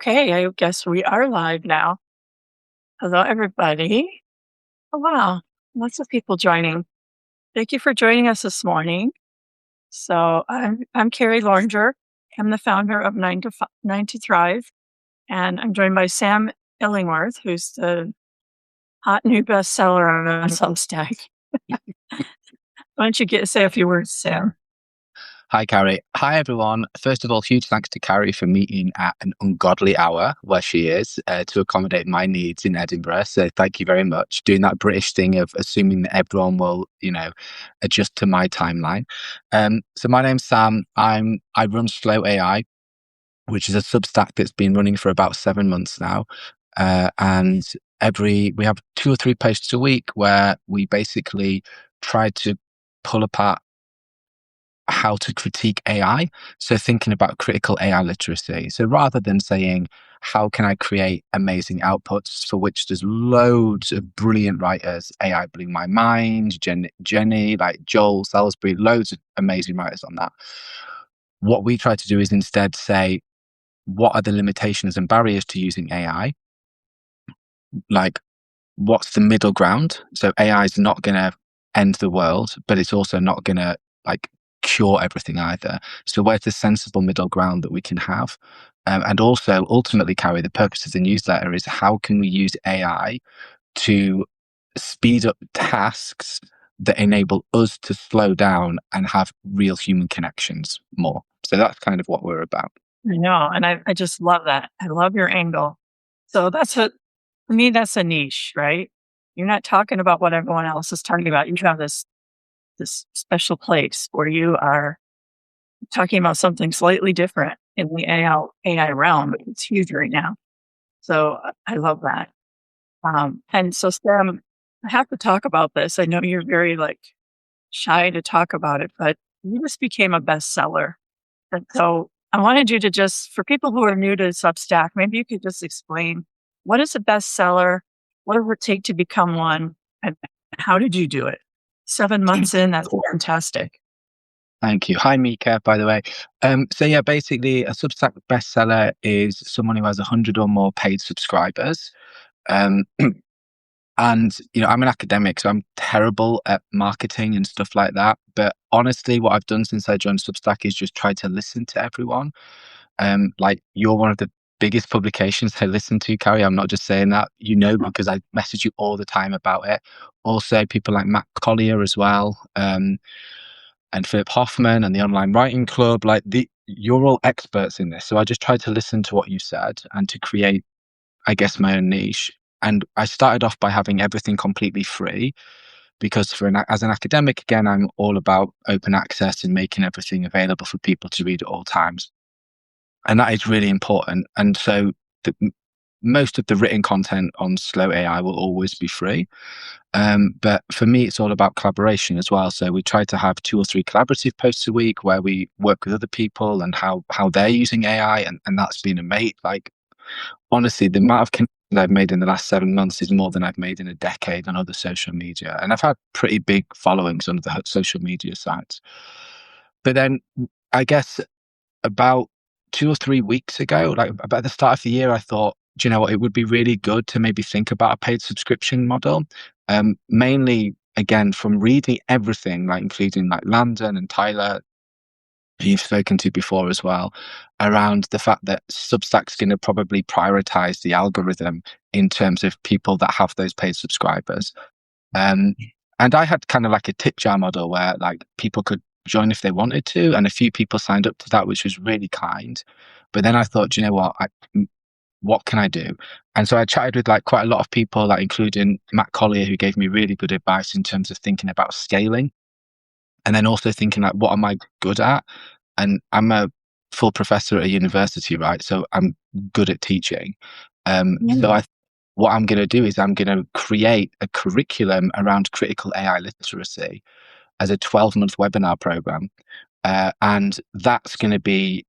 Okay, I guess we are live now. Hello, everybody. Oh, wow. Lots of people joining. Thank you for joining us this morning. So I'm Carrie Loranger. I'm the founder of Nine to Thrive, and I'm joined by Sam Illingworth, who's the hot new bestseller on Substack. Why don't you say a few words, Sam? Hi, Carrie. Hi, everyone. First of all, huge thanks to Carrie for meeting at an ungodly hour where she is to accommodate my needs in Edinburgh. So thank you very much. Doing that British thing of assuming that everyone will, adjust to my timeline. So my name's Sam. I run Slow AI, which is a Substack that's been running for about 7 months now. And we have 2 or 3 posts a week where we basically try to pull apart how to critique AI. So thinking about critical AI literacy. So rather than saying, how can I create amazing outputs for which there's loads of brilliant writers, AI blew my mind, Jenny, like Joel Salisbury, loads of amazing writers on that. What we try to do is instead say, what are the limitations and barriers to using AI? Like, what's the middle ground? So AI is not going to end the world, but it's also not going to cure everything either. So where's the sensible middle ground that we can have? And also, ultimately, Carrie, the purpose of the newsletter is how can we use AI to speed up tasks that enable us to slow down and have real human connections more. So that's kind of what we're about. I know, and I just love that. I love your angle. So for me, that's a niche, right? You're not talking about what everyone else is talking about. You have this special place where you are talking about something slightly different in the AI realm. It's huge right now. So I love that. And so Sam, I have to talk about this. I know you're very shy to talk about it, but you just became a bestseller. And so I wanted you to just, for people who are new to Substack, maybe you could just explain what is a bestseller? What does it take to become one? And how did you do it? 7 months in, that's fantastic. Thank you. Hi, Mika, by the way. Basically, a Substack bestseller is someone who has 100 or more paid subscribers. And, I'm an academic, so I'm terrible at marketing and stuff like that. But honestly, what I've done since I joined Substack is just try to listen to everyone. You're one of the biggest publications I listen to, Carrie. I'm not just saying that, because I message you all the time about it. Also, people like Matt Collier as well. And Philip Hoffman and the Online Writing Club, you're all experts in this. So I just tried to listen to what you said and to create, I guess, my own niche. And I started off by having everything completely free because as an academic, again, I'm all about open access and making everything available for people to read at all times. And that is really important. And so most of the written content on Slow AI will always be free. But for me, it's all about collaboration as well. So we try to have 2 or 3 collaborative posts a week where we work with other people and how they're using AI. And that's been amazing. Honestly, the amount of connections I've made in the last 7 months is more than I've made in a decade on other social media. And I've had pretty big followings on the social media sites. But then I guess about 2 or 3 weeks ago, about the start of the year, I thought, do you know what, it would be really good to maybe think about a paid subscription model. Mainly, again, from reading everything, including Landon and Tyler, who you've spoken to before as well, around the fact that Substack's going to probably prioritize the algorithm in terms of people that have those paid subscribers. And I had kind of a tip jar model where people could join if they wanted to, and a few people signed up to that, which was really kind. But then I thought, do you know what can I do? And so I chatted with quite a lot of people, including Matt Collier, who gave me really good advice in terms of thinking about scaling, and then also thinking what am I good at? And I'm a full professor at a university, right? So I'm good at teaching. What I'm going to do is I'm going to create a curriculum around critical AI literacy as a 12-month webinar program. And that's going to be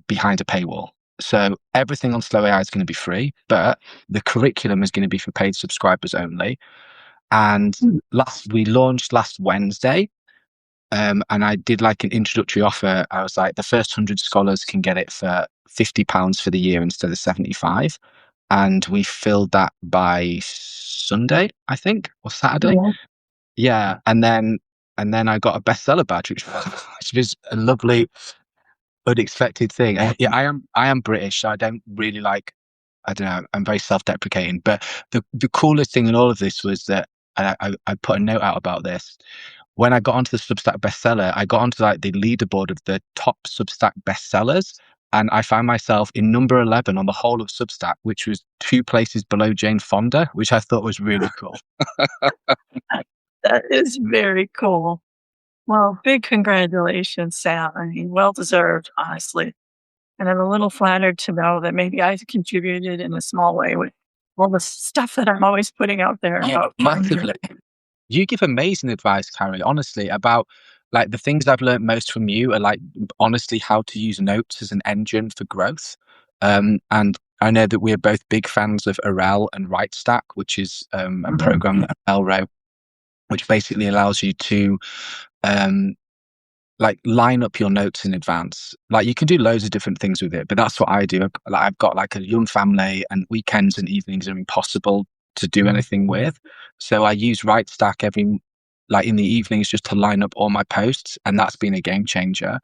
behind a paywall. So everything on Slow AI is going to be free, but the curriculum is going to be for paid subscribers only. And we launched last Wednesday. And I did like an introductory offer. I was like, the first 100 scholars can get it for £50 for the year instead of 75. And we filled that by Sunday, I think, or Saturday. Yeah. Yeah. And then I got a bestseller badge, which was a lovely, unexpected thing. Yeah, I am British, so I don't really like, I don't know, I'm very self-deprecating. But the coolest thing in all of this was that, and I put a note out about this. When I got onto the Substack bestseller, I got onto like the leaderboard of the top Substack bestsellers, and I found myself in number 11 on the whole of Substack, which was 2 places below Jane Fonda, which I thought was really cool. That is very cool. Well, big congratulations, Sam. I mean, well deserved, honestly. And I'm a little flattered to know that maybe I contributed in a small way with all the stuff that I'm always putting out there. Yeah, massively. You give amazing advice, Carrie, honestly, about like the things I've learned most from you are like honestly how to use notes as an engine for growth. And I know that we're both big fans of Arel and WriteStack, which is a program that Arel wrote, which basically allows you to like line up your notes in advance. Like you can do loads of different things with it, but that's what I do. I've got like a young family, and weekends and evenings are impossible to do anything with. So I use WriteStack like in the evenings just to line up all my posts, and that's been a game changer.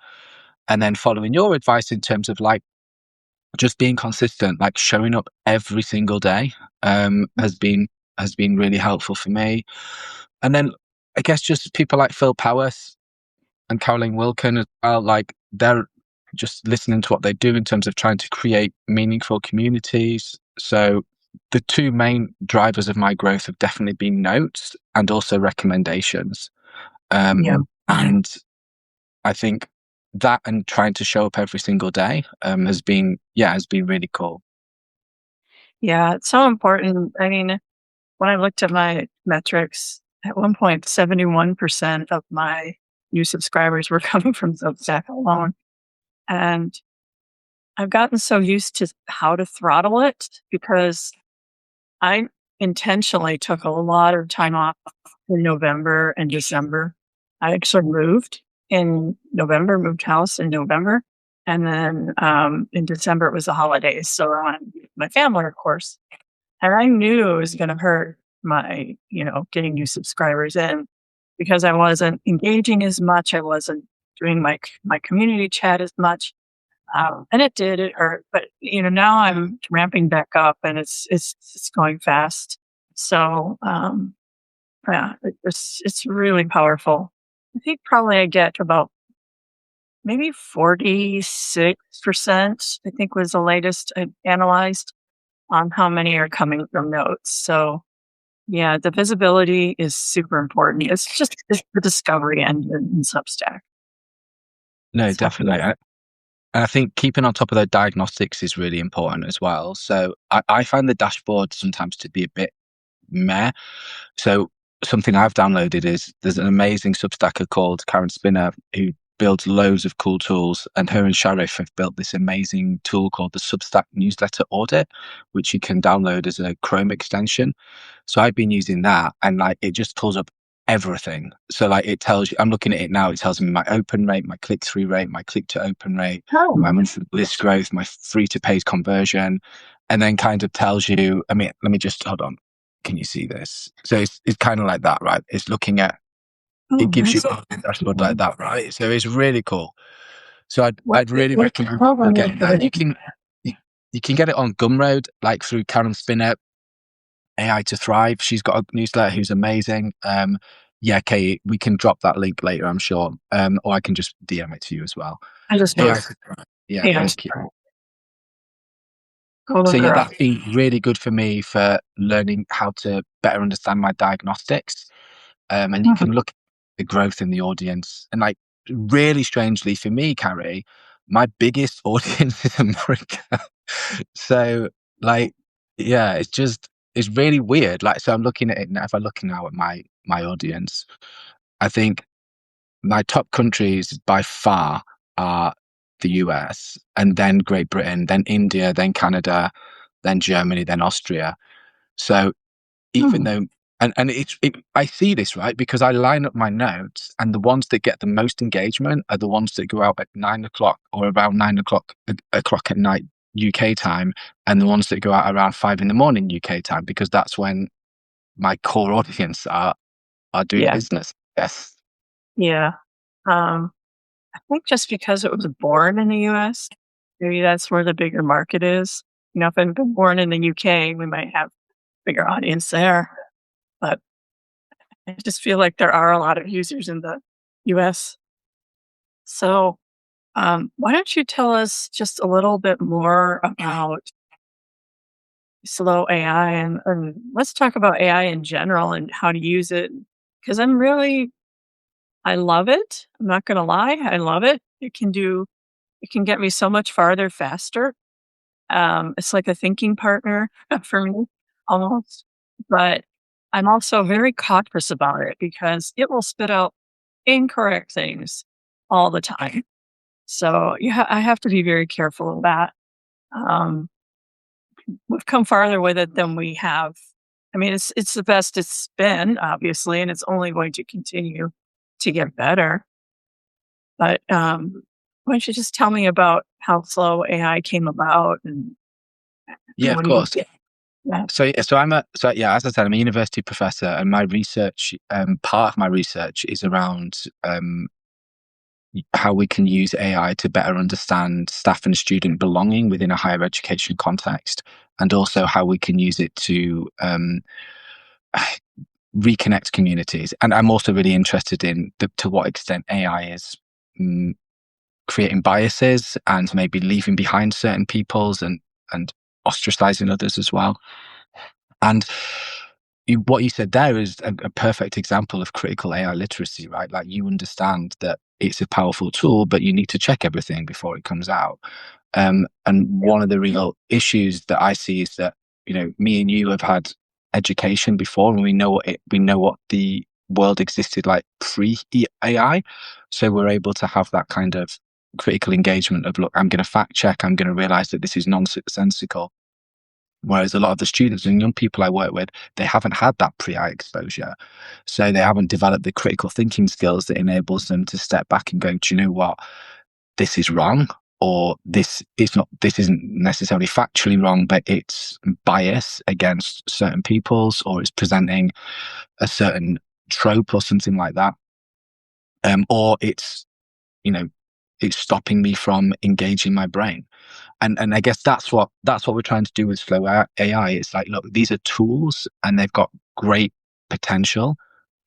And then following your advice in terms of like just being consistent, like showing up every single day, has been really helpful for me. And then I guess just people like Phil Powers and Caroline Wilkin as well, like they're just listening to what they do in terms of trying to create meaningful communities. So the two main drivers of my growth have definitely been notes and also recommendations. Yeah. And I think that and trying to show up every single day has been really cool. Yeah, it's so important. I mean, when I looked at my metrics, at one point, 71% of my new subscribers were coming from Substack alone. And I've gotten so used to how to throttle it because I intentionally took a lot of time off in November and December. I actually moved in November, moved house in November. And then in December, it was the holidays. So I went with my family, of course. And I knew it was going to hurt my, getting new subscribers in because I wasn't engaging as much. I wasn't doing my community chat as much. And it did it hurt, but now I'm ramping back up and it's going fast. So, yeah, it's really powerful. I think probably I get about maybe 46%, I think was the latest I analyzed on how many are coming from notes. So yeah, the visibility is super important. It's the discovery engine in Substack. No, So, definitely. And I think keeping on top of their diagnostics is really important as well. So I find the dashboard sometimes to be a bit meh. So something I've downloaded is there's an amazing Substacker called Karen Spinner who builds loads of cool tools, and her and Sharif have built this amazing tool called the Substack Newsletter Audit, which you can download as a Chrome extension. So I've been using that, and like it just pulls up everything. So like it tells you, I'm looking at it now, it tells me my open rate, my click-through rate, my click-to-open rate, my monthly list growth, my free-to-paid conversion, and then kind of tells you, I mean, let me just, hold on. Can you see this? So it's kind of like that, right? It's looking at, it gives you a dashboard like that, right? So it's really cool. So I'd really recommend people getting that. You can get it on Gumroad, like through Karen Spinner, AI to Thrive. She's got a newsletter who's amazing. Yeah, Kate, we can drop that link later, I'm sure. Or I can just DM it to you as well. I just AI to Thrive. Yeah, thank you. So yeah, that's been really good for me for learning how to better understand my diagnostics. And you can look at the growth in the audience. And like really strangely for me, Carrie, my biggest audience is America. So like, yeah, it's really weird. Like, so I'm looking at it now. If I look now at my audience, I think my top countries by far are the US, and then Great Britain, then India, then Canada, then Germany, then Austria. So even though And I see this, right, because I line up my notes, and the ones that get the most engagement are the ones that go out at 9 o'clock or around 9 o'clock at night UK time, and the ones that go out around 5 in the morning UK time, because that's when my core audience are doing Yeah. business. Yes. Yeah. I think just because it was born in the US, maybe that's where the bigger market is. If it had been born in the UK, we might have bigger audience there. But I just feel like there are a lot of users in the US. So, why don't you tell us just a little bit more about slow AI, and let's talk about AI in general and how to use it? Because I love it. I'm not going to lie. I love it. It can get me so much farther faster. It's like a thinking partner for me almost. But I'm also very cautious about it because it will spit out incorrect things all the time. So I have to be very careful of that. Um, we've come farther with it than we have. I mean, it's the best it's been, obviously, and it's only going to continue to get better. But why don't you just tell me about how slow AI came about and Yeah, of what do you course. get? Yeah. As I said, I'm a university professor, and my research, part of my research is around how we can use AI to better understand staff and student belonging within a higher education context, and also how we can use it to reconnect communities. And I'm also really interested in to what extent AI is creating biases and maybe leaving behind certain peoples and ostracizing others as well. And what you said there is a perfect example of critical AI literacy, right? Like, you understand that it's a powerful tool, but you need to check everything before it comes out. And one of the real issues that I see is that, me and you have had education before, and we know what the world existed like pre AI. So we're able to have that kind of critical engagement of, look, I'm going to fact check, I'm going to realize that this is nonsensical. Whereas a lot of the students and young people I work with, they haven't had that pre-I exposure. So they haven't developed the critical thinking skills that enables them to step back and go, do you know what? This is wrong, or this isn't necessarily factually wrong, but it's bias against certain peoples, or it's presenting a certain trope or something like that. Or you know, it's stopping me from engaging my brain. And I guess that's what we're trying to do with Flow AI. It's like, look, these are tools and they've got great potential.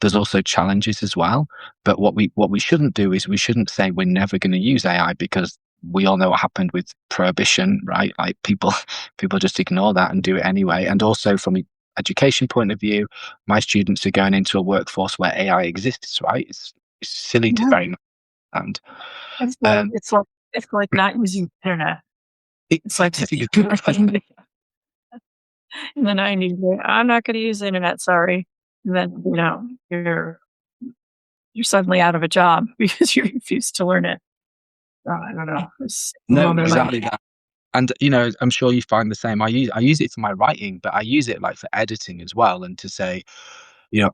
There's also challenges as well. But what we shouldn't do is we shouldn't say we're never going to use AI, because we all know what happened with prohibition, right? Like, people just ignore that and do it anyway. And also, from an education point of view, my students are going into a workforce where AI exists, right? It's silly to Yeah. very much understand. It's like Um, it's like it's like not using the internet. It's like it's in the 90s. I'm not going to use the internet. Sorry. And then you're suddenly out of a job because you refuse to learn it. I don't know. It's a No, little bit like exactly that. And I'm sure you find the same. I use it for my writing, but I use it like for editing as well. And to say,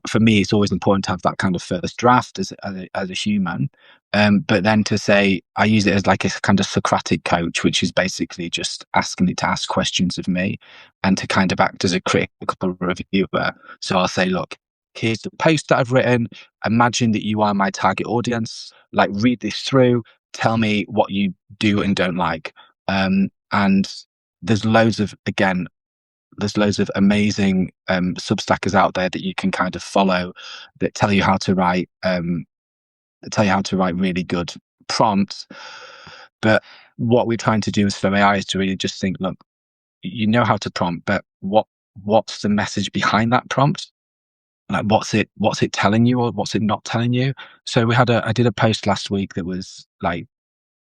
for me, it's always important to have that kind of first draft as a human. But then to say, I use it as like a kind of Socratic coach, which is basically just asking it to ask questions of me and to kind of act as a critical reviewer. So I'll say, look, here's the post that I've written. Imagine that you are my target audience. Like, read this through. Tell me what you do and don't like. And there's loads of amazing Substackers out there that you can kind of follow that tell you how to write really good prompts. But what we're trying to do with Flow AI is to really just think, look, you know how to prompt, but what's the message behind that prompt? Like, what's it telling you, or what's it not telling you? So I did a post last week that was like,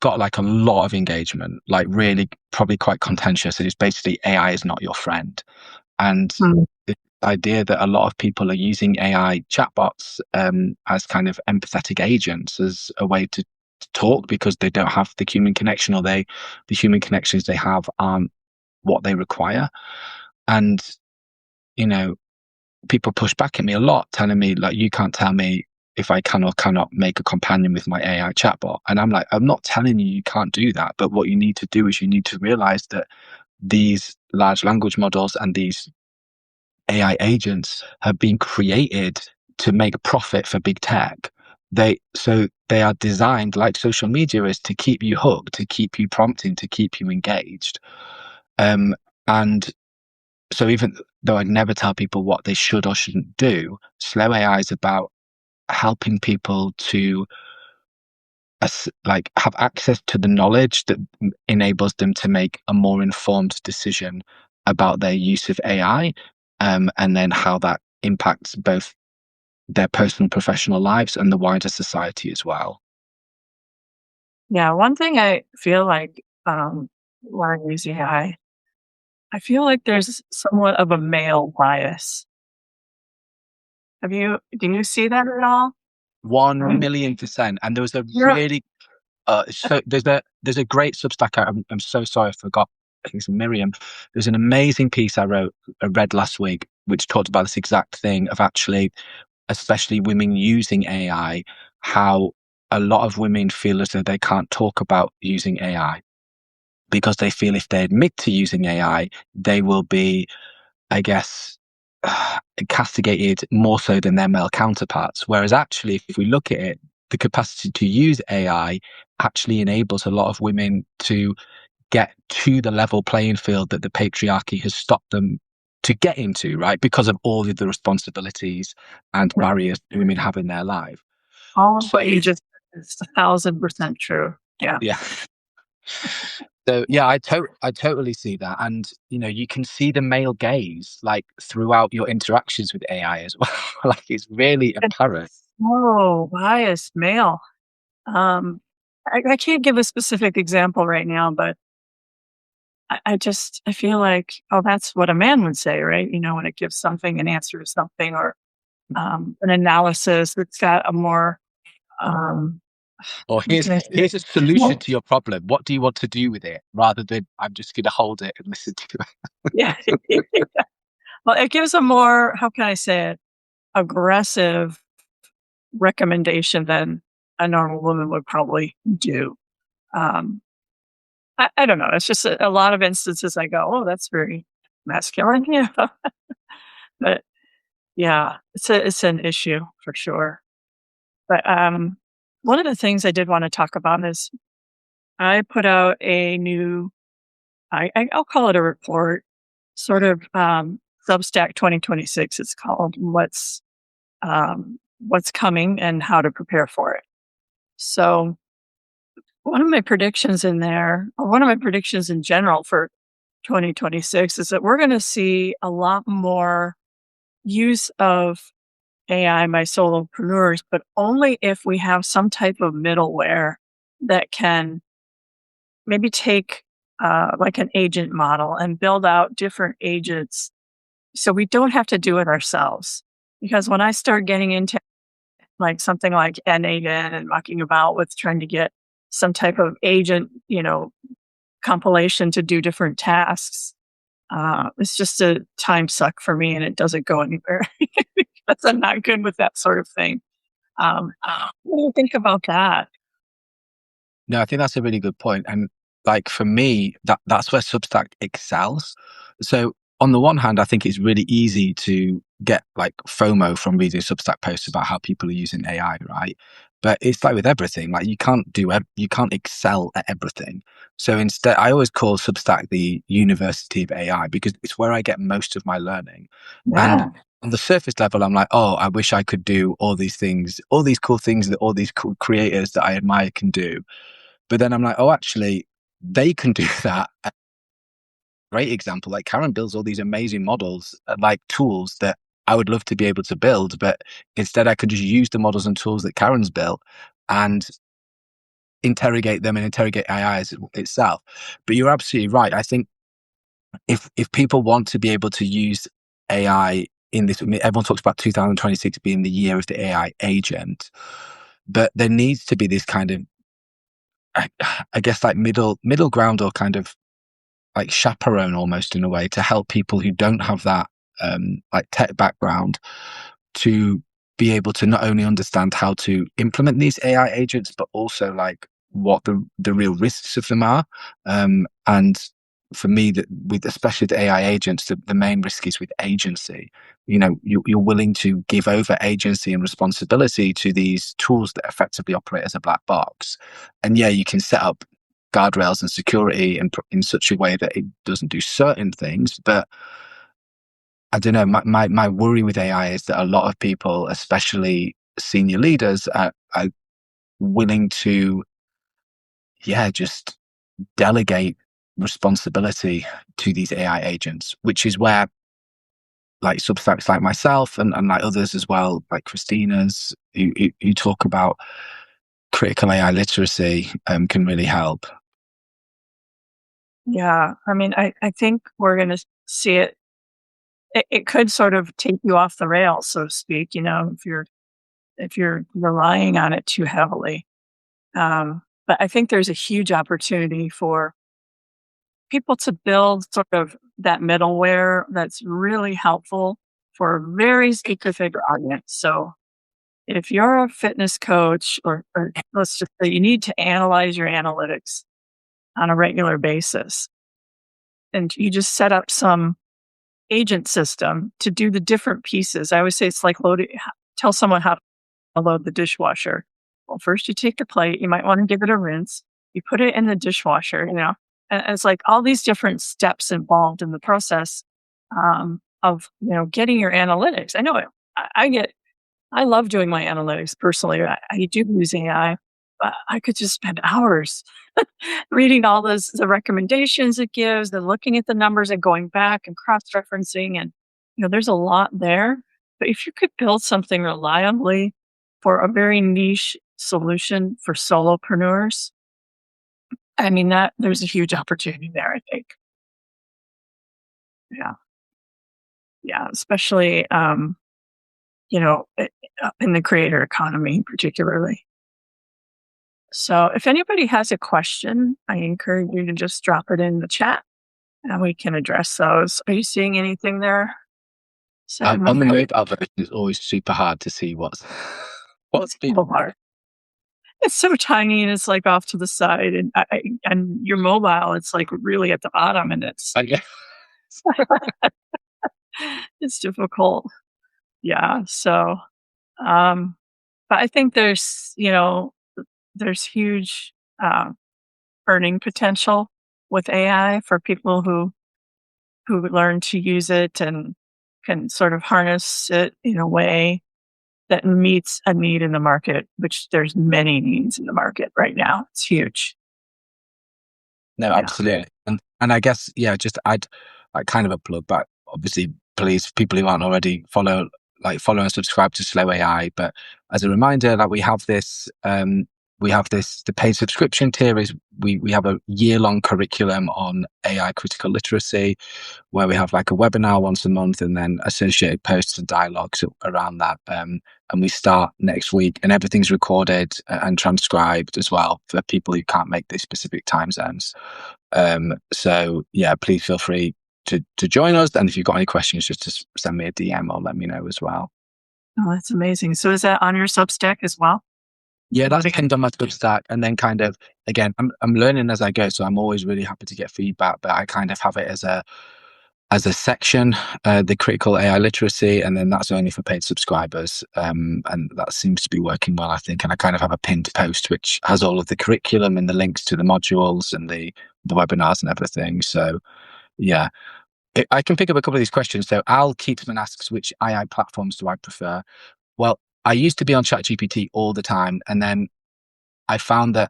got like a lot of engagement, like really probably quite contentious. It is basically, AI is not your friend. And Mm. the idea that a lot of people are using AI chatbots as kind of empathetic agents, as a way to talk, because they don't have the human connection, or the human connections they have aren't what they require. And, you know, people push back at me a lot, telling me like, you can't tell me if I can or cannot make a companion with my AI chatbot. And I'm like, I'm not telling you you can't do that, but what you need to do is you need to realize that these large language models and these AI agents have been created to make a profit for big tech. They are designed, like social media is, to keep you hooked, to keep you prompting, to keep you engaged. And so even though I'd never tell people what they should or shouldn't do, slow AI is about helping people to like have access to the knowledge that enables them to make a more informed decision about their use of AI, and then how that impacts both their personal and professional lives and the wider society as well. Yeah, one thing I feel like when I use AI, I feel like there's somewhat of a male bias. Do you see that at all? 1,000,000%. And there was a You're really so there's a great Substack. I'm so sorry, I forgot. I think it's Miriam. There's an amazing piece I read last week, which talked about this exact thing of actually, especially women using AI, how a lot of women feel as though they can't talk about using AI because they feel if they admit to using AI, they will be, I guess, castigated more so than their male counterparts. Whereas actually, if we look at it, the capacity to use AI actually enables a lot of women to get to the level playing field that the patriarchy has stopped them to get into, right? Because of all of the responsibilities and barriers women have in their life. all of So what you just said is 1,000% true. Yeah. yeah. So yeah, I totally see that. And you can see the male gaze like throughout your interactions with AI as well. Like it's really It's apparent. so biased male. Um, I can't give a specific example right now, but I feel like, oh, that's what a man would say, right? When it gives something an answer to something, or an analysis that's got a more, um, Or what can I say? here's a solution Well, to your problem. What do you want to do with it? Rather than I'm just gonna hold it and listen to it. yeah. Well, it gives a more, how can I say it, aggressive recommendation than a normal woman would probably do. Um, I don't know. It's just a lot of instances I go, oh, that's very masculine. Yeah. But yeah, it's an issue for sure. But one of the things I did want to talk about is I put out a new, I'll call it a report, sort of Substack 2026. It's called what's coming and how to prepare for it. So one of my predictions in there, or one of my predictions in general for 2026, is that we're going to see a lot more use of AI by solopreneurs, but only if we have some type of middleware that can maybe take like an agent model and build out different agents so we don't have to do it ourselves. Because when I start getting into like something like N8N and mucking about with trying to get some type of agent, compilation to do different tasks, it's just a time suck for me and it doesn't go anywhere because I'm not good with that sort of thing. What do you think about that? No, I think that's a really good point. And like for me, that's where Substack excels. So on the one hand, I think it's really easy to get like FOMO from reading Substack posts about how people are using AI, right? But it's like with everything, like you can't excel at everything. So instead, I always call Substack the university of AI because it's where I get most of my learning. Yeah. And on the surface level, I'm like, oh, I wish I could do all these things, all these cool things that all these cool creators that I admire can do. But then I'm like, oh, actually, they can do that. Great example. Like Karen builds all these amazing models, like tools that I would love to be able to build, but instead I could just use the models and tools that Karen's built and interrogate them and interrogate AI itself. But you're absolutely right. I think if people want to be able to use AI in this, I mean, everyone talks about 2026 being the year of the AI agent, but there needs to be this kind of, I guess, like middle ground or kind of like chaperone almost in a way to help people who don't have that like tech background to be able to not only understand how to implement these AI agents, but also like what the real risks of them are. And for me, that with especially the AI agents, the main risk is with agency. You know, you're willing to give over agency and responsibility to these tools that effectively operate as a black box. And yeah, you can set up guardrails and security in such a way that it doesn't do certain things, but I don't know. My worry with AI is that a lot of people, especially senior leaders, are willing to, yeah, just delegate responsibility to these AI agents, which is where like Substacks like myself and like others as well, like Christina's, who talk about critical AI literacy, can really help. Yeah. I mean, I think we're going to see it. It could sort of take you off the rails, so to speak, if you're relying on it too heavily. But I think there's a huge opportunity for people to build sort of that middleware that's really helpful for a very specific audience. So if you're a fitness coach, or let's just say you need to analyze your analytics on a regular basis, and you just set up some agent system to do the different pieces. I always say it's like tell someone how to load the dishwasher. Well, first you take the plate, you might want to give it a rinse, you put it in the dishwasher, and it's like all these different steps involved in the process of, getting your analytics. I know it. I love doing my analytics personally. I do use AI, but I could just spend hours reading all the recommendations it gives, and looking at the numbers and going back and cross-referencing. And, there's a lot there. But if you could build something reliably for a very niche solution for solopreneurs, I mean, that there's a huge opportunity there, I think. Yeah. Yeah. Especially, in the creator economy, particularly. So if anybody has a question, I encourage you to just drop it in the chat and we can address those. Are you seeing anything there? On the mobile version, it's always super hard to see what's people are. It's so tiny and it's like off to the side, and your mobile, it's like really at the bottom, and it's it's difficult. Yeah. So, but I think there's huge earning potential with AI for people who learn to use it and can sort of harness it in a way that meets a need in the market, which there's many needs in the market right now. It's huge. No, Yeah. absolutely. And I guess, yeah, just I'd like kind of a plug, but obviously, please, people who aren't already follow and subscribe to Slow AI. But as a reminder, like we have this, the paid subscription tier is we have a year-long curriculum on AI critical literacy, where we have like a webinar once a month and then associated posts and dialogues around that. And we start next week, and everything's recorded and transcribed as well for people who can't make the specific time zones. So yeah, please feel free to join us. And if you've got any questions, just send me a DM or let me know as well. Oh, that's amazing. So is that on your Substack as well? Yeah, that's pinned on my Substack. And then kind of, again, I'm learning as I go. So I'm always really happy to get feedback, but I kind of have it as a section, the critical AI literacy, and then that's only for paid subscribers. And that seems to be working well, I think. And I kind of have a pinned post, which has all of the curriculum and the links to the modules and the webinars and everything. So yeah, I can pick up a couple of these questions. So Al Keepsman asks, which AI platforms do I prefer? Well, I used to be on ChatGPT all the time. And then I found that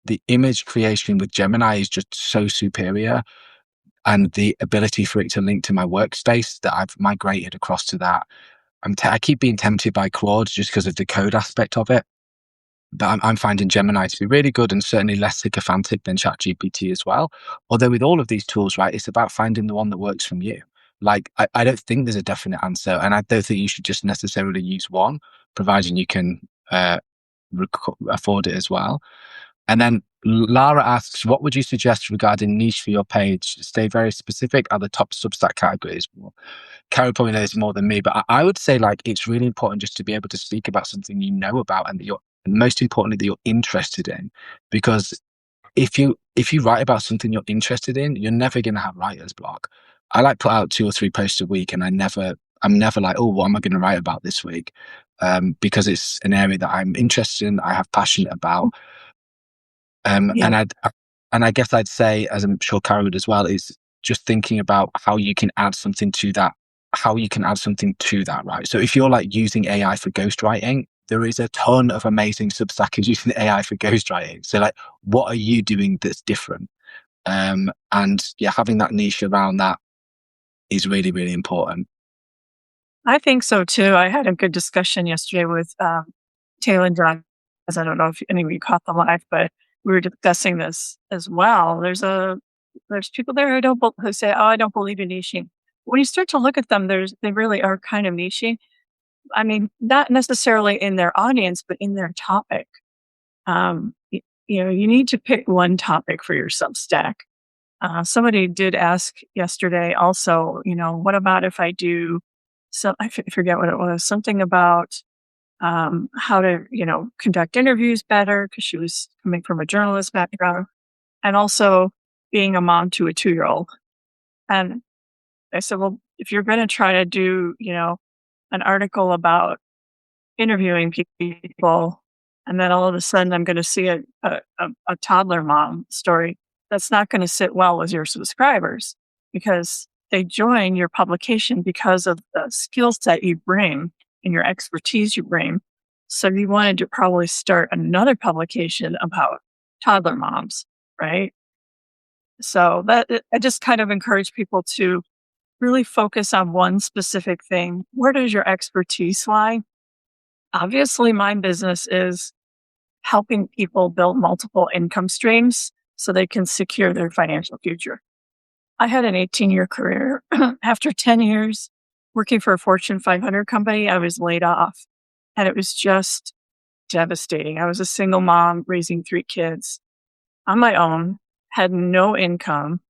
the image creation with Gemini is just so superior, and the ability for it to link to my workspace, that I've migrated across to that. I keep being tempted by Claude just because of the code aspect of it. But I'm finding Gemini to be really good, and certainly less sycophantic than ChatGPT as well. Although with all of these tools, right, it's about finding the one that works from you. Like, I don't think there's a definite answer, and I don't think you should just necessarily use one, providing you can afford it as well. And then Lara asks, what would you suggest regarding niche for your page? Stay very specific. Are the top Substack categories? Well, Carrie probably knows more than me, but I would say like it's really important just to be able to speak about something you know about and that you're, and most importantly, that you're interested in. Because if you write about something you're interested in, you're never going to have writer's block. I like put out 2 or 3 posts a week, and I'm never like, oh, what am I going to write about this week? Because it's an area that I'm interested in, I have passion about. Yeah. And I guess I'd say, as I'm sure Carrie would as well, is just thinking about how you can add something to that, right? So if you're like using AI for ghostwriting, there is a ton of amazing Substackers using AI for ghostwriting. So like, what are you doing that's different? And yeah, having that niche around that is really, really important. I think so too. I had a good discussion yesterday with Taylor and John, as I don't know if any of you caught the live, but we were discussing this as well. There's people there who say, "Oh, I don't believe in niching." When you start to look at them, they really are kind of niching. I mean, not necessarily in their audience, but in their topic. You need to pick one topic for your Substack. Somebody did ask yesterday also, what about if I do forget what it was, something about how to, conduct interviews better, because she was coming from a journalist background, and also being a mom to a 2-year-old. And I said, well, if you're going to try to do, an article about interviewing people, and then all of a sudden I'm going to see a toddler mom story, that's not going to sit well with your subscribers, because they join your publication because of the skill set you bring and your expertise you bring. So you wanted to probably start another publication about toddler moms, right? So I just kind of encourage people to really focus on one specific thing. Where does your expertise lie? Obviously, my business is helping people build multiple income streams so they can secure their financial future. I had an 18-year career. After 10 years working for a Fortune 500 company, I was laid off, and it was just devastating. I was a single mom raising 3 kids on my own, had no income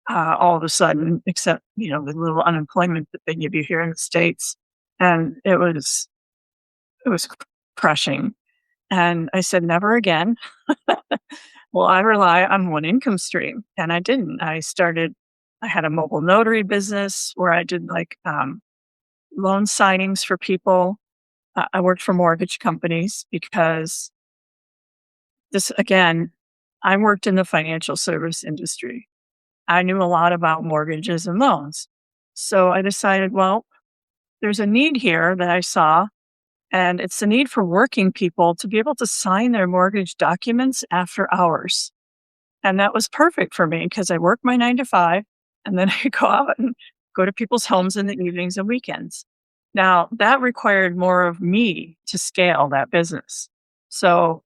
all of a sudden, except, the little unemployment that they give you here in the States. And it was crushing. And I said, never again. Well, I rely on one income stream. And I didn't. I had a mobile notary business where I did like loan signings for people. I worked for mortgage companies because I worked in the financial service industry. I knew a lot about mortgages and loans. So I decided, well, there's a need here that I saw, and it's the need for working people to be able to sign their mortgage documents after hours. And that was perfect for me because I work my 9 to 5, and then I go out and go to people's homes in the evenings and weekends. Now, that required more of me to scale that business. So,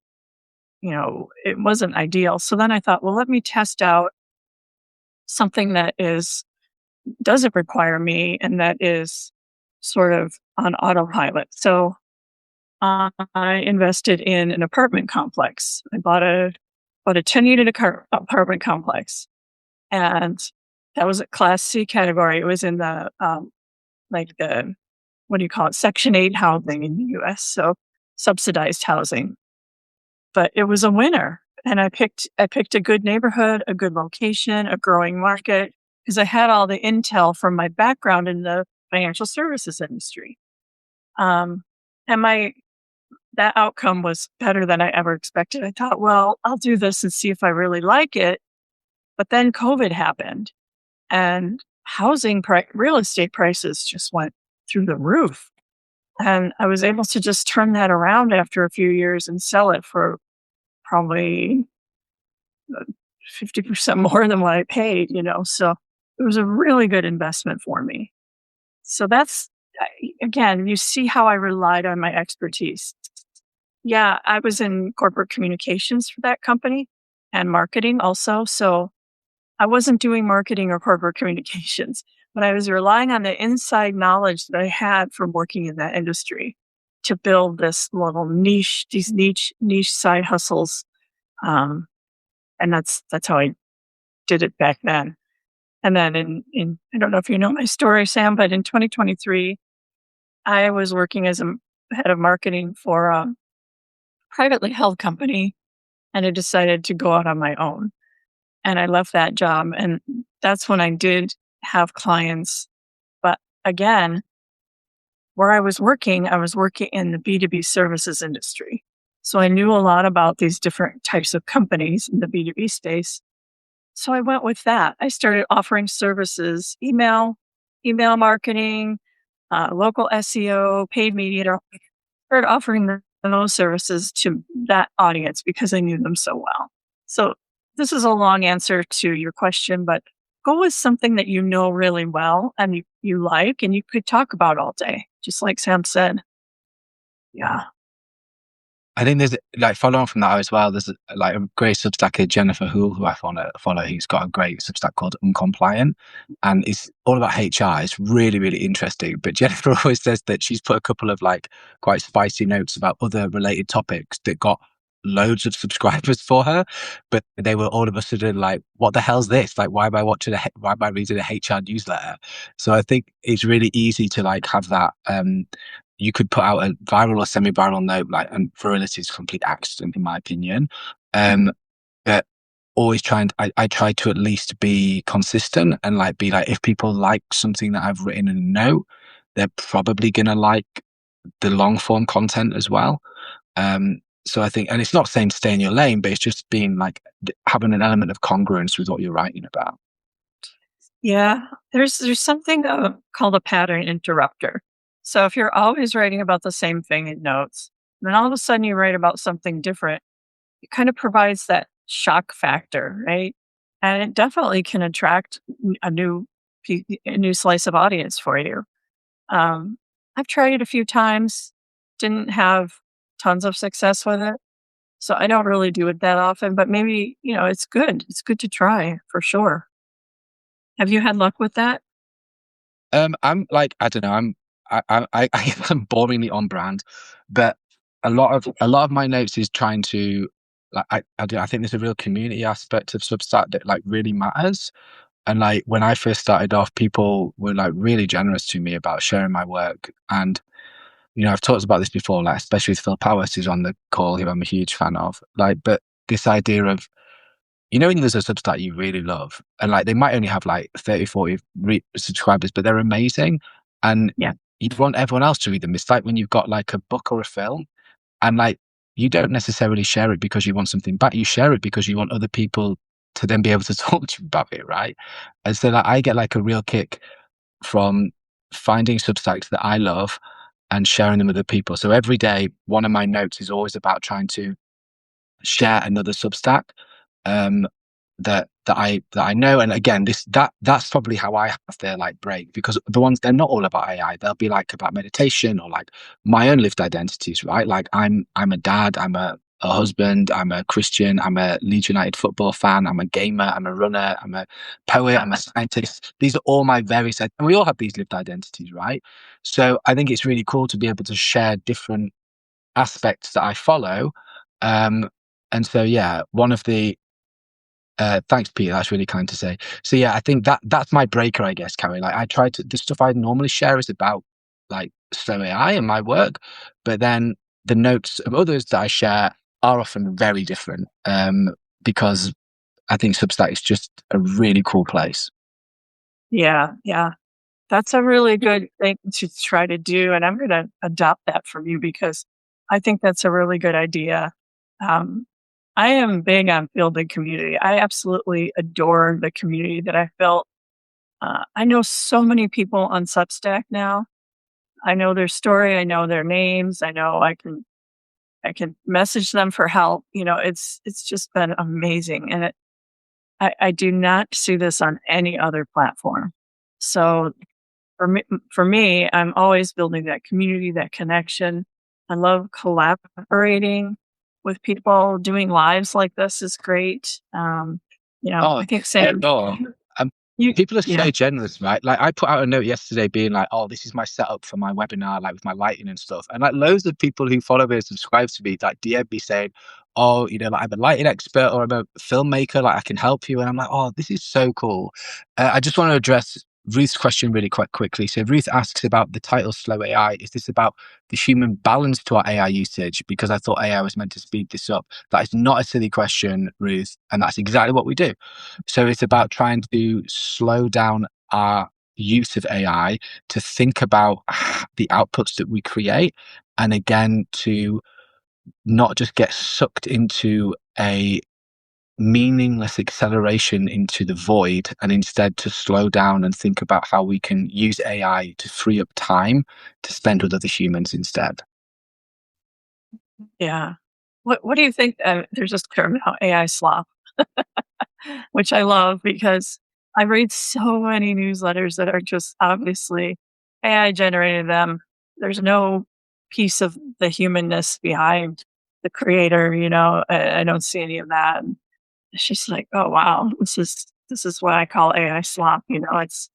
it wasn't ideal. So then I thought, well, let me test out something that doesn't require me and that is sort of on autopilot. So I invested in an apartment complex. I bought a 10-unit apartment complex, and that was a Class C category. It was in the what do you call it, Section 8 housing in the U.S., so subsidized housing. But it was a winner, and I picked a good neighborhood, a good location, a growing market, because I had all the intel from my background in the financial services industry. And that outcome was better than I ever expected. I thought, well, I'll do this and see if I really like it. But then COVID happened, and real estate prices just went through the roof. And I was able to just turn that around after a few years and sell it for probably 50% more than what I paid, So it was a really good investment for me. So that's, again, you see how I relied on my expertise. Yeah, I was in corporate communications for that company and marketing also. So I wasn't doing marketing or corporate communications, but I was relying on the inside knowledge that I had from working in that industry to build these niche side hustles And that's how I did it back then. And then in I don't know if you know my story, Sam, but in 2023, I was working as a head of marketing for a privately held company, and I decided to go out on my own. And I left that job, and that's when I did have clients. But again, where I was working in the B2B services industry. So I knew a lot about these different types of companies in the B2B space. So I went with that. I started offering services, email marketing, local SEO, paid media. Started offering those services to that audience because I knew them so well. So this is a long answer to your question, but go with something that you know really well and you like and you could talk about all day, just like Sam said. Yeah. I think there's like following on from that as well. There's like a great Substacker, Jennifer Hoole, who I follow. Who's got a great Substack called Uncompliant, and it's all about HR. It's really really interesting. But Jennifer always says that she's put a couple of like quite spicy notes about other related topics that got loads of subscribers for her, but they were all of a sudden like, "What the hell's this? Like, why am I why am I reading a HR newsletter?" So I think it's really easy to like have that. You could put out a viral or semi-viral note, like, and virility is a complete accident, in my opinion. But always I try to at least be consistent and like be like, if people like something that I've written in a note, they're probably gonna like the long form content as well. So I think, and it's not saying stay in your lane, but it's just being like having an element of congruence with what you're writing about. Yeah. There's something called a pattern interrupter. So if you're always writing about the same thing in notes, then all of a sudden you write about something different, it kind of provides that shock factor, right? And it definitely can attract a new slice of audience for you. Um, I've tried it a few times, didn't have tons of success with it. So I don't really do it that often, but maybe, it's good. It's good to try for sure. Have you had luck with that? I'm like, I don't know, I'm boringly on brand, but a lot of my notes is trying to like I think there's a real community aspect of Substack that like really matters. And like when I first started off, people were like really generous to me about sharing my work. And I've talked about this before, like especially with Phil Powers, who's on the call, who I'm a huge fan of. Like, but this idea of when there's a Substack you really love, and like they might only have like 30, 40 subscribers, but they're amazing. And Yeah. you'd want everyone else to read them. It's like when you've got like a book or a film, and like you don't necessarily share it because you want something back. You share it because you want other people to then be able to talk to you about it, right? And so like, I get like a real kick from finding Substacks that I love and sharing them with other people. So every day, one of my notes is always about trying to share another Substack um, that I know. And again, that's probably how I have their like break, because the ones, they're not all about AI. They'll be like about meditation or like my own lived identities, right? Like I'm a dad, I'm a husband, I'm a Christian, I'm a Leeds United football fan, I'm a gamer, I'm a runner, I'm a poet, I'm a scientist. These are all my various, and we all have these lived identities, right? So I think it's really cool to be able to share different aspects that I follow. Um, and so, yeah, one of the, thanks, Peter. That's really kind to say. So yeah, I think that's my breaker, I guess, Carrie. Like I try to, the stuff I normally share is about like Slow AI and my work, but then the notes of others that I share are often very different, because I think Substack is just a really cool place. Yeah. Yeah. That's a really good thing to try to do. And I'm going to adopt that from you because I think that's a really good idea. Um, I am big on building community. I absolutely adore the community that I've built. I know so many people on Substack now. I know their story. I know their names. I know I can message them for help. It's just been amazing. And I do not see this on any other platform. So for me, I'm always building that community, that connection. I love collaborating with people. Doing lives like this is great. Oh, I think Sam. sure. People are Yeah. so generous, right? Like I put out a note yesterday being like, oh, this is my setup for my webinar, like with my lighting and stuff. And like loads of people who follow me and subscribe to me, like DM me saying, oh, like I'm a lighting expert or I'm a filmmaker, like I can help you. And I'm like, oh, this is so cool. I just want to address Ruth's question really quite quickly. So Ruth asks about the title Slow AI. Is this about the human balance to our AI usage? Because I thought AI was meant to speed this up. That is not a silly question, Ruth. And that's exactly what we do. So it's about trying to slow down our use of AI to think about the outputs that we create. And again, to not just get sucked into a meaningless acceleration into the void, and instead to slow down and think about how we can use AI to free up time to spend with other humans instead. Yeah. What do you think? There's this term now, AI slop, which I love because I read so many newsletters that are just obviously AI generated them. There's no piece of the humanness behind the creator. I don't see any of that. And it's just like, oh wow, this is what I call AI slop. It's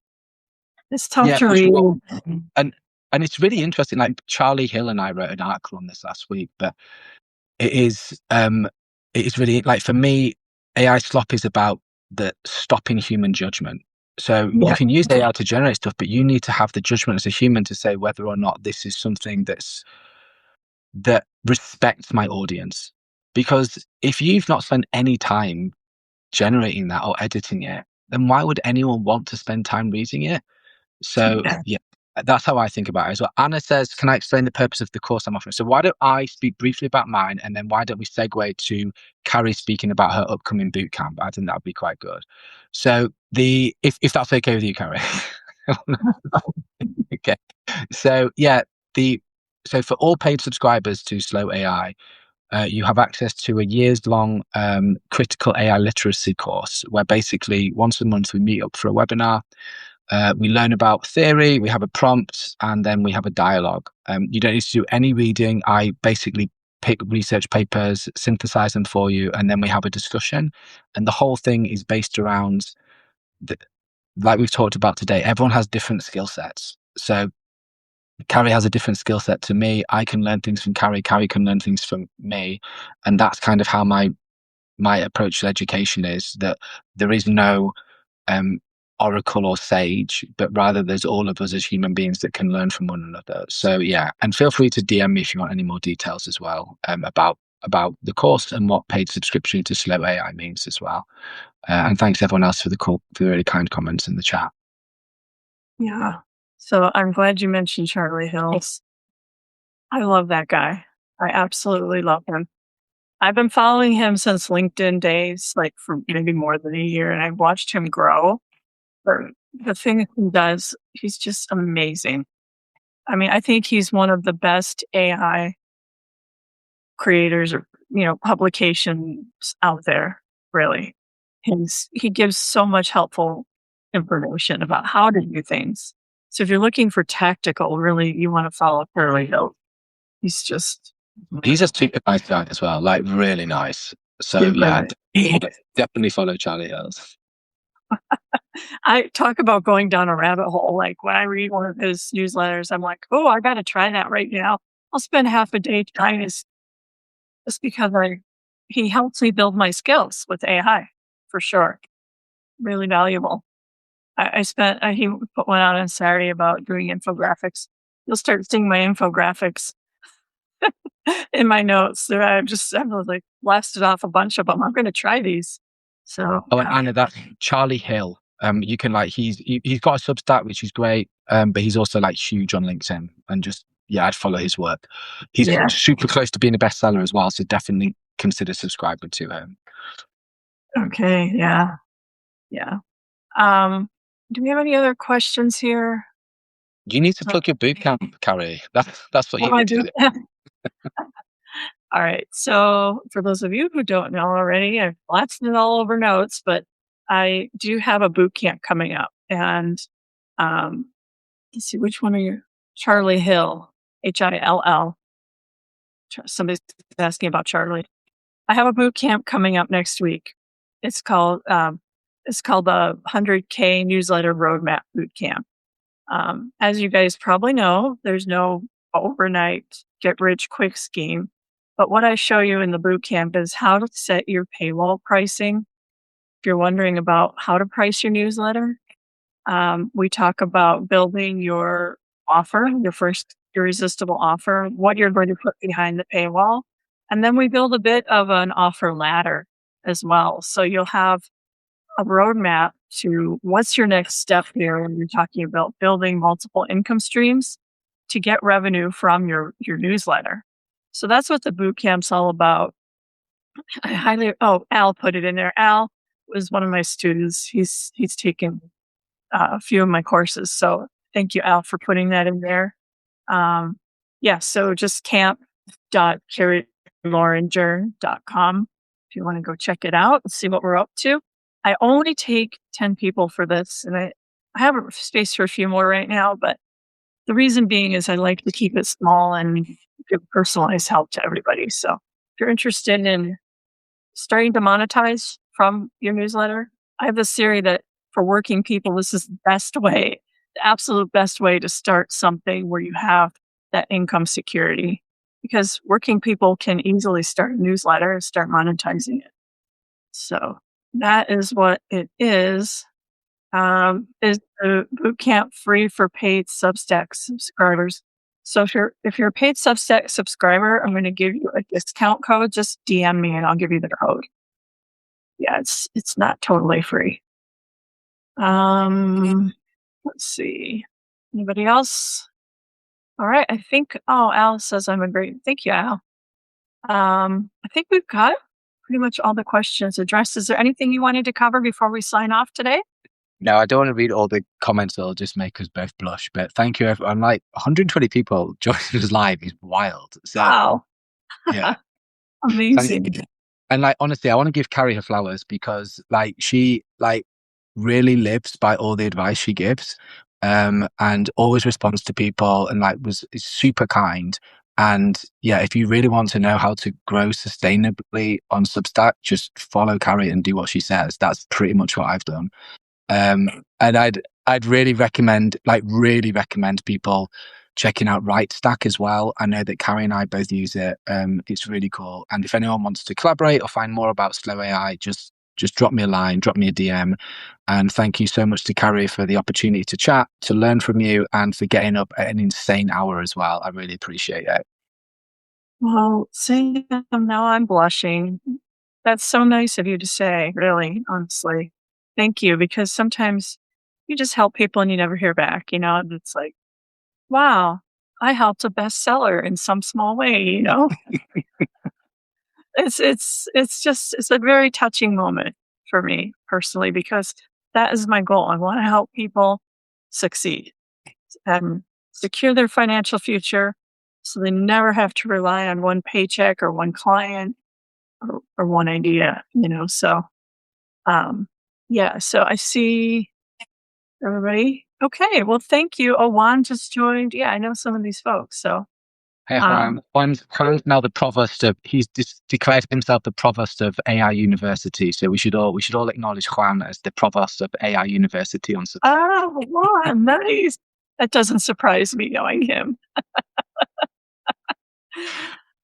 tough Yeah, to for read. sure. And and it's really interesting. Like Charlie Hill and I wrote an article on this last week, but it is really like for me, AI slop is about the stopping human judgment. So you Yeah, can use AI to generate stuff, but you need to have the judgment as a human to say whether or not this is something that respects my audience. Because if you've not spent any time generating that or editing it, then why would anyone want to spend time reading it? So yeah, yeah, that's how I think about it as well. Anna says, "Can I explain the purpose of the course I'm offering?" So why don't I speak briefly about mine, and then why don't we segue to Carrie speaking about her upcoming boot camp? I think that would be quite good. So if that's okay with you, Carrie. Okay. So yeah, the so for all paid subscribers to Slow AI, you have access to a years-long critical AI literacy course, where basically once a month we meet up for a webinar. We learn about theory, we have a prompt, and then we have a dialogue. You don't need to do any reading. I basically pick research papers, synthesize them for you, and then we have a discussion. And the whole thing is based around, like we've talked about today, everyone has different skill sets. So Carrie has a different skill set to me. I can learn things from Carrie. Carrie can learn things from me. And that's kind of how my approach to education is, that there is no oracle or sage, but rather there's all of us as human beings that can learn from one another. So yeah, and feel free to DM me if you want any more details as well, about the course and what paid subscription to Slow AI means as well. And thanks everyone else for the really kind comments in the chat. yeah. So I'm glad you mentioned Charlie Hills. I love that guy. I absolutely love him. I've been following him since LinkedIn days, like for maybe more than a year, and I've watched him grow. But the thing he does, he's just amazing. I mean, I think he's one of the best AI creators or, publications out there, really. He gives so much helpful information about how to do things. So if you're looking for tactical, really, you want to follow Curly Hill. He's just He's a super nice guy as well, like really nice. So yeah, super. definitely follow Charlie Hills. I talk about going down a rabbit hole. Like when I read one of his newsletters, I'm like, oh, I got to try that right now. I'll spend half a day trying this just because he helps me build my skills with AI for sure. Really valuable. I spent, he put one out on Saturday about doing infographics. You'll start seeing my infographics in my notes. I was like blasted off a bunch of them. I'm going to try these. So, Oh, and Anna, that's Charlie Hill. You can he's got a Substack, which is great. But he's also like huge on LinkedIn, and just yeah, I'd follow his work. He's yeah. super close to being a bestseller as well, so definitely consider subscribing to him. Okay. Yeah. Yeah. Do we have any other questions here? You need to plug your bootcamp, Carrie. That's what you I need to do. do. All right. So, for those of you who don't know already, I've blasted it all over notes, but I do have a boot camp coming up. And let's see, which one are you? Charlie Hill, Hill. Somebody's asking about Charlie. I have a boot camp coming up next week. It's called It's called the 100K Newsletter Roadmap Bootcamp. As you guys probably know, there's no overnight get rich quick scheme. But what I show you in the bootcamp is how to set your paywall pricing. If you're wondering about how to price your newsletter, we talk about building your offer, your first irresistible offer, what you're going to put behind the paywall. And then we build a bit of an offer ladder as well. So you'll have a roadmap to what's your next step here when you're talking about building multiple income streams to get revenue from your newsletter. So that's what the boot camp's all about. Al put it in there. Al was one of my students. He's taken a few of my courses. So thank you, Al, for putting that in there. So just camp.carrieloranger.com if you want to go check it out and see what we're up to. I only take 10 people for this, and I have a space for a few more right now, but the reason being is I like to keep it small and give personalized help to everybody. So if you're interested in starting to monetize from your newsletter, I have this theory that for working people, this is the best way, the absolute best way to start something where you have that income security, because working people can easily start a newsletter and start monetizing it. So that is what it is. Is the bootcamp free for paid Substack subscribers? So if you're a paid Substack subscriber, I'm going to give you a discount code. Just DM me and I'll give you the code. Yeah, it's not totally free. Let's see. Anybody else? All right. I think, Al says I'm a great, thank you, Al. I think we've got pretty much all the questions addressed. Is there anything you wanted to cover before we sign off today? No, I don't want to read all the comments. It'll just make us both blush. But thank you, everyone. Like 120 people joining us live is wild. So, wow. Yeah. Amazing. And like, honestly, I want to give Carrie her flowers because like she like really lives by all the advice she gives, and always responds to people and like is super kind. And yeah, if you really want to know how to grow sustainably on Substack, just follow Carrie and do what she says. That's pretty much what I've done. And I'd really recommend people checking out WriteStack as well. I know that Carrie and I both use it. It's really cool. And if anyone wants to collaborate or find more about Slow AI, just drop me a line, drop me a DM. And thank you so much to Carrie for the opportunity to chat, to learn from you, and for getting up at an insane hour as well. I really appreciate it. Well, Sam, now I'm blushing. That's so nice of you to say, really, honestly. Thank you, because sometimes you just help people and you never hear back, and it's like, wow, I helped a bestseller in some small way, It's a very touching moment for me personally, because that is my goal. I want to help people succeed and secure their financial future so they never have to rely on one paycheck or one client or one idea, so so I see everybody. Okay, well, thank you. Oh, Juan just joined. Yeah, I know some of these folks. So, hey, Juan's now the provost of. He's declared himself the provost of AI University. So we should all acknowledge Juan as the provost of AI University on Substack. Oh, Juan, nice. That doesn't surprise me knowing him.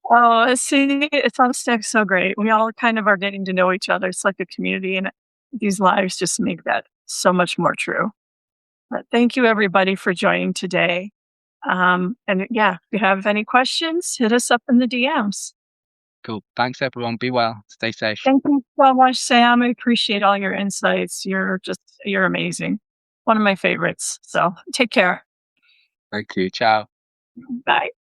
Oh, see, it's on Substack so great. We all kind of are getting to know each other. It's like a community, and these lives just make that so much more true. But thank you, everybody, for joining today. And yeah, if you have any questions, hit us up in the DMs. Cool. Thanks, everyone. Be well. Stay safe. Thank you so much, Sam. I appreciate all your insights. You're amazing. One of my favorites. So take care. Thank you. Ciao. Bye.